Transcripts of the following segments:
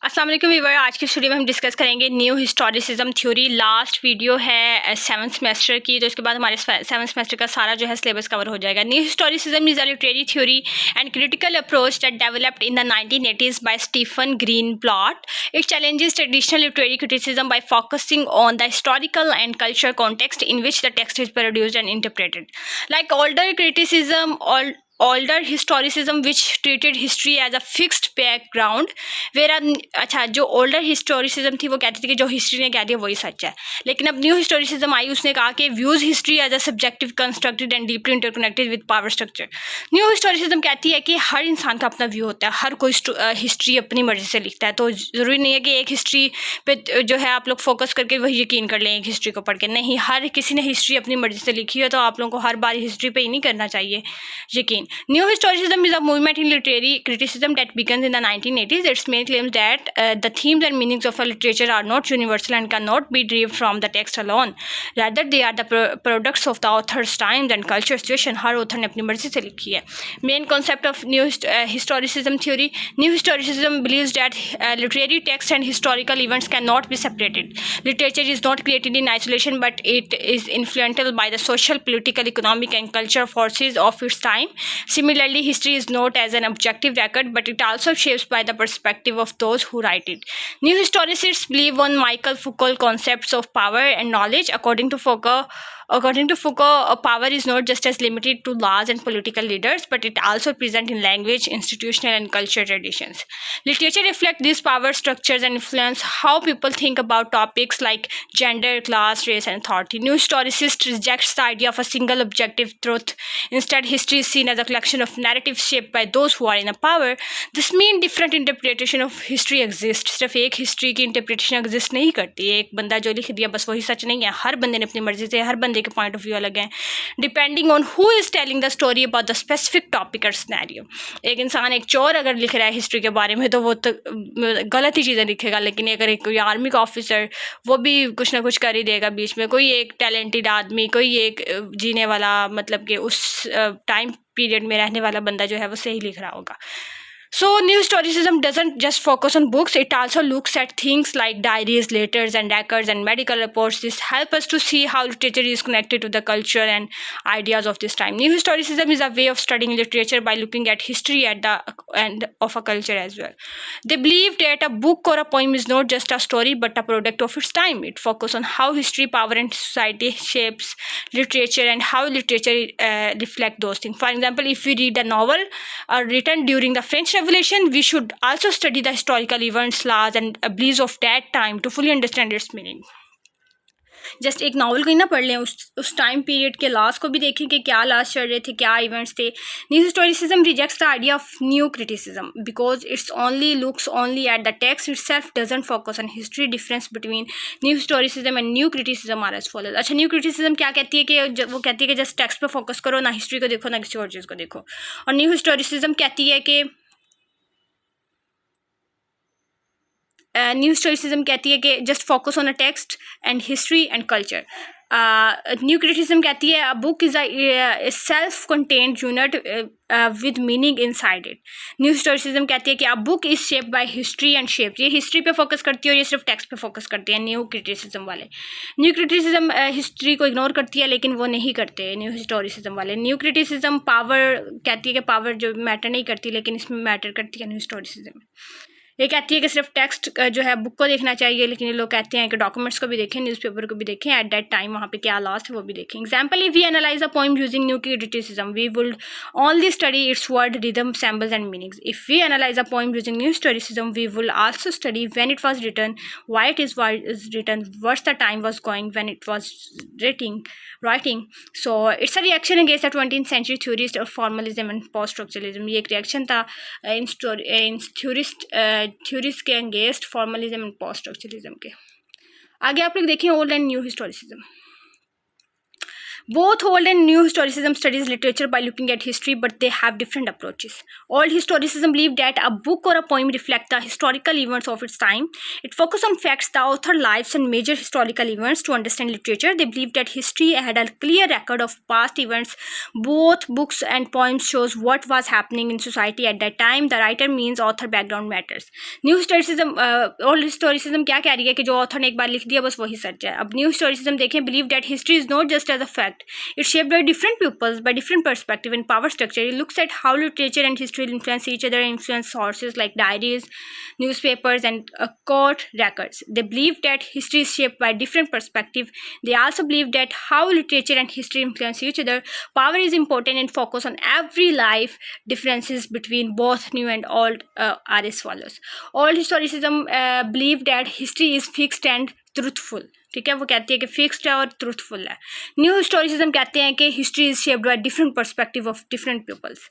अस्सलाम वालेकुम व्यूअर, आज की स्टूडियो में हम डिस्कस करेंगे new historicism theory. Last video है सेवन्थ सेमेस्टर की, तो उसके बाद हमारे सेवन्थ सेमेस्टर का सारा जो है सिलेबस कवर हो जाएगा। New historicism is a literary theory and critical approach that developed in the 1980s by Stephen Greenblatt. It challenges traditional literary criticism by focusing on the historical and cultural context in which the text is produced and interpreted. Like older historicism which treated history as a fixed background, अच्छा, जो older historicism थी वो कहती थी कि जो history ने कह दिया वही सच है। लेकिन अब न्यू हिस्टोरिसिज्म आई, उसने कहा कि views history as a subjective constructed and deeply interconnected with power structure. New historicism कहती है कि हर इंसान का अपना व्यू होता है, हर कोई हिस्ट्री अपनी मर्जी से लिखता है। तो ज़रूरी नहीं है कि एक हिस्ट्री पे जो है आप लोग फोकस करके वही यकीन कर लें एक हिस्ट्री को पढ़ के। नहीं, हर किसी ने हिस्ट्री अपनी मर्जी से लिखी है, तो आप लोगों को हर बार हिस्ट्री पे ही नहीं करना चाहिए यकीन. New historicism is a movement in literary criticism that begins in the 1980s. Its main claims that the themes and meanings of a literature are not universal and cannot be derived from the text alone. Rather, they are the products of the author's times and culture situation. Her author ने अपनी मर्जी से लिखी है. Main concept of new historicism theory. New historicism believes that literary texts and historical events cannot be separated. Literature is not created in isolation, but it is influenced by the social, political, economic, and cultural forces of its time. Similarly, history is not as an objective record, but it also shapes by the perspective of those who write it. New historicists believe on Michael Foucault concepts of power and knowledge. According to Foucault, power is not just as limited to laws and political leaders, but it also present in language, institutional, and cultural traditions. Literature reflects these power structures and influence how people think about topics like gender, class, race, and authority. New historicist rejects the idea of a single objective truth. Instead, history is seen as a collection of narratives shaped by those who are in power. This means different interpretation of history exist. सिर्फ एक history की interpretation exist नहीं करती है। एक बंदा जो लिख दिया बस वही सच नहीं है। हर बंदे ने अपनी मर्जी से, हर बंदे के पॉइंट ऑफ व्यू अलग हैं, depending on who is telling the story about the specific topic और सिनेरियो. एक इंसान एक चोर अगर लिख रहा है हिस्ट्री के बारे में, तो वो तो गलत ही चीज़ें लिखेगा. लेकिन अगर एक कोई आर्मी का ऑफिसर, वो भी कुछ ना कुछ कर ही देगा बीच में. कोई एक टैलेंटेड आदमी, कोई एक जीने वाला, मतलब कि उस टाइम पीरियड में रहने वाला बंदा जो है वो सही लिख रहा होगा. So, new historicism doesn't just focus on books, it also looks at things like diaries, letters, and records and medical reports. This helps us to see how literature is connected to the culture and ideas of this time. New historicism is a way of studying literature by looking at history at the end of a culture as well. They believe that a book or a poem is not just a story but a product of its time. It focuses on how history, power, and society shapes literature and how literature reflect those things. For example, if we read a novel written during the French Revolution, we should also study the historical events, laws, and beliefs of that time to fully understand its meaning. Just एक novel को ही ना पढ़ लें, उस time period के laws को भी देखें कि क्या लॉज चल रहे थे, क्या इवेंट्स थे. New historicism rejects the idea of new criticism because it's only looks only at the text itself, doesn't focus on history. Difference between new historicism and new criticism are as follows. अच्छा, new criticism क्या कहती है कि वो कहती है कि just text पे फोकस करो, ना हिस्ट्री को देखो, ना किसी और चीज़ को देखो. और न्यू हिस्टोरिसिज्म कहती है कि न्यू हिस्टोरिसिज्म कहती है कि just focus on a text and history and culture. New criticism कहती है a book is a self contained unit with meaning in side it. New historicism कहती है कि a book is shaped bye history and shape. ये history पे focus करती है और ये सिर्फ टेक्स्ट पे फोकस करती है न्यू क्रिटिसिज्म वाले. न्यू क्रिटिसिज्म हिस्ट्री को इग्नोर करती है, लेकिन वो नहीं करते न्यू हिस्टोरिसिज्म वाले. न्यू क्रिटिसिज्म पावर कहती है कि पावर जो मैटर नहीं करती, लेकिन इसमें मैटर करती है न्यू हिस्टोरिसिज्म. ये कहती है कि सिर्फ टेक्स्ट जो है बुक को देखना चाहिए, लेकिन ये लोग कहते हैं कि डॉक्यूमेंट्स को भी देखें, न्यूज़पेपर को भी देखें, एट दैट टाइम वहाँ पे क्या लॉस है वो भी देखें. Example, if we analyse a poem using new criticism we would only study its word, rhythm, symbols and meanings. If we analyse a poem using new historicism we will also study when it was written, why it is written, what's the time was going when it was writing. So it's a reaction against the 20th century theorist of formalism and post structuralism. ये एक reaction था इन theorist के against formalism and post structuralism के. आगे आप लोग देखें old and new historicism. Both old and new historicism studies literature by looking at history, but they have different approaches. Old historicism believed that a book or a poem reflect the historical events of its time. It focused on facts, the author lives, and major historical events to understand literature. They believed that history had a clear record of past events. Both books and poems shows what was happening in society at that time. The writer means author background matters. New historicism old historicism क्या कह रही है कि जो author ने एक बार लिख दिया बस वही सच है. अब न्यू हिस्टोरिसिज्म देखें, believe that history is not just as a fact. It's shaped by different pupils, by different perspective and power structure. It looks at how literature and history influence each other and influence sources like diaries, newspapers, and court records. They believe that history is shaped by different perspective. They also believe that how literature and history influence each other. Power is important and focus on every life. Differences between both new and old are as follows. Old historicism believe that history is fixed and truthful. ठीक है, वो कहती है कि fixed है और truthful है. New historicism कहते हैं कि history is shaped by different perspective of different peoples.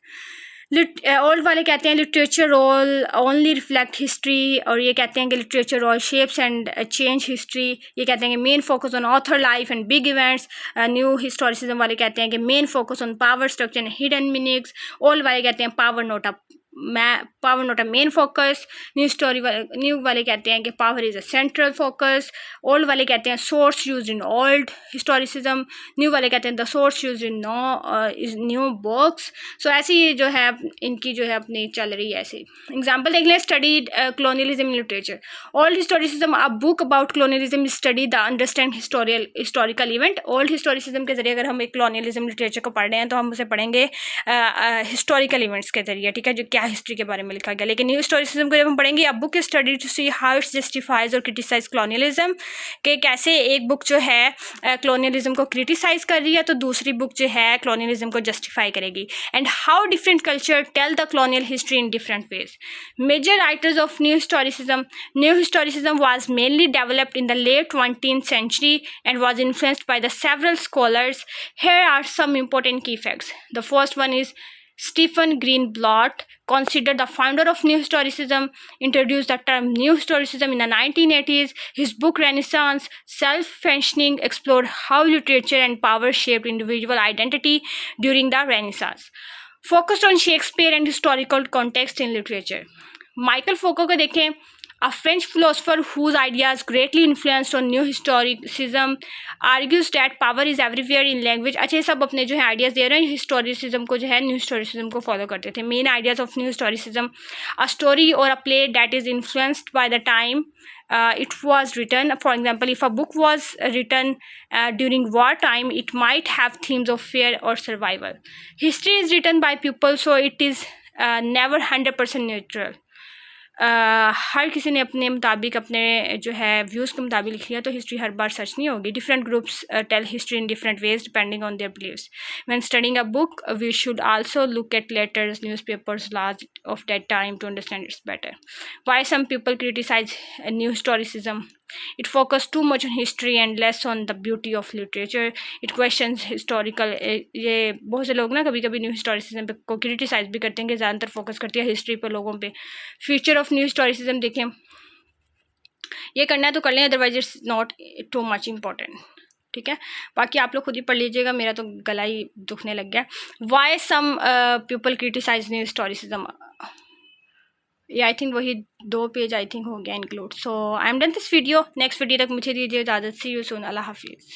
Old वाले कहते हैं literature role only reflect history, और ये कहते हैं कि literature role shapes and change history. ये कहते हैं कि main focus on author life and big events. New historicism वाले कहते हैं कि main focus on power structure and hidden meanings. Old वाले कहते हैं power not a main focus. New वाले कहते हैं कि power is a central focus. Old वाले कहते हैं source use in old historicism. New वाले कहते हैं the source use in new books. So ऐसी जो है इनकी जो है अपनी चल रही है. ऐसे एग्जाम्पल देख लें. Studied colonialism in literature. Old historicism, a book about colonialism, study the understand historical event. Old historicism के जरिए अगर हम एक colonialism literature को पढ़ रहे हैं तो हम उसे पढ़ेंगे historical events के जरिए. ठीक है, जो क्या हिस्ट्री के बारे में लिखा गया. लेकिन न्यू हिस्टोरिसिज्म को जब हम पढ़ेंगे, अब book study to see how it's justifies और क्रिटिसाइज कॉलोनियलिज्म, कि कैसे एक बुक जो है कॉलोनियलिज्म को क्रिटिसाइज कर रही है तो दूसरी बुक जो है कॉलोनियलिज्म को जस्टिफाई करेगी. And how different culture tell the colonial history in different ways. Major writers of new historicism was mainly developed in the late 20th century and was influenced by the several scholars. Here are some important key facts. The first one is Stephen Greenblatt, considered the founder of New Historicism, introduced the term New Historicism in the 1980s. His book Renaissance, Self-Functioning, explored how literature and power shaped individual identity during the Renaissance. Focused on Shakespeare and historical context in literature. Michael Foucault को देखें, a French philosopher whose ideas greatly influenced on new historicism, argues that power is everywhere in language. अच्छा, ये सब अपने जो है ideas दे रहे हैं हिस्टोरिसिज्म को, जो है न्यू हिस्टोरिसिज्म को फॉलो करते थे. Main ideas of new historicism, a story or a play that is influenced by the time it was written. For example, if a book was written during wartime, it might have themes of fear or survival. History is written by people, so it is never 100% neutral. हर किसी ने अपने मुताबिक अपने जो है views के मुताबिक लिखी है, तो हिस्ट्री हर बार सच नहीं होगी. Different groups tell history in different ways depending on their beliefs. When studying a book we should also look at letters, newspapers, last of that time to understand its better. Why some people criticise new historicism? It focused too much on history and less on the beauty of literature. It questions historical. ये बहुत से लोग ना कभी कभी new historicism पे को criticise भी करते हैं कि ज़्यादातर फोकस करती है हिस्ट्री पर लोगों पे. फ्यूचर ऑफ न्यू हिस्टोरिसिज्म देखें, ये करना है तो कर लें, otherwise it's not too much important. ठीक है, बाकी आप लोग खुद ही पढ़ लीजिएगा, मेरा तो गला ही दुखने लग गया. Why some people criticise new historicism, ये आई थिंक वही 2 पेज आई थिंक हो गया include. So I am done this video. Next video तक मुझे दीजिए इजाज़त. सी यू सून. अल्लाह हाफिज़.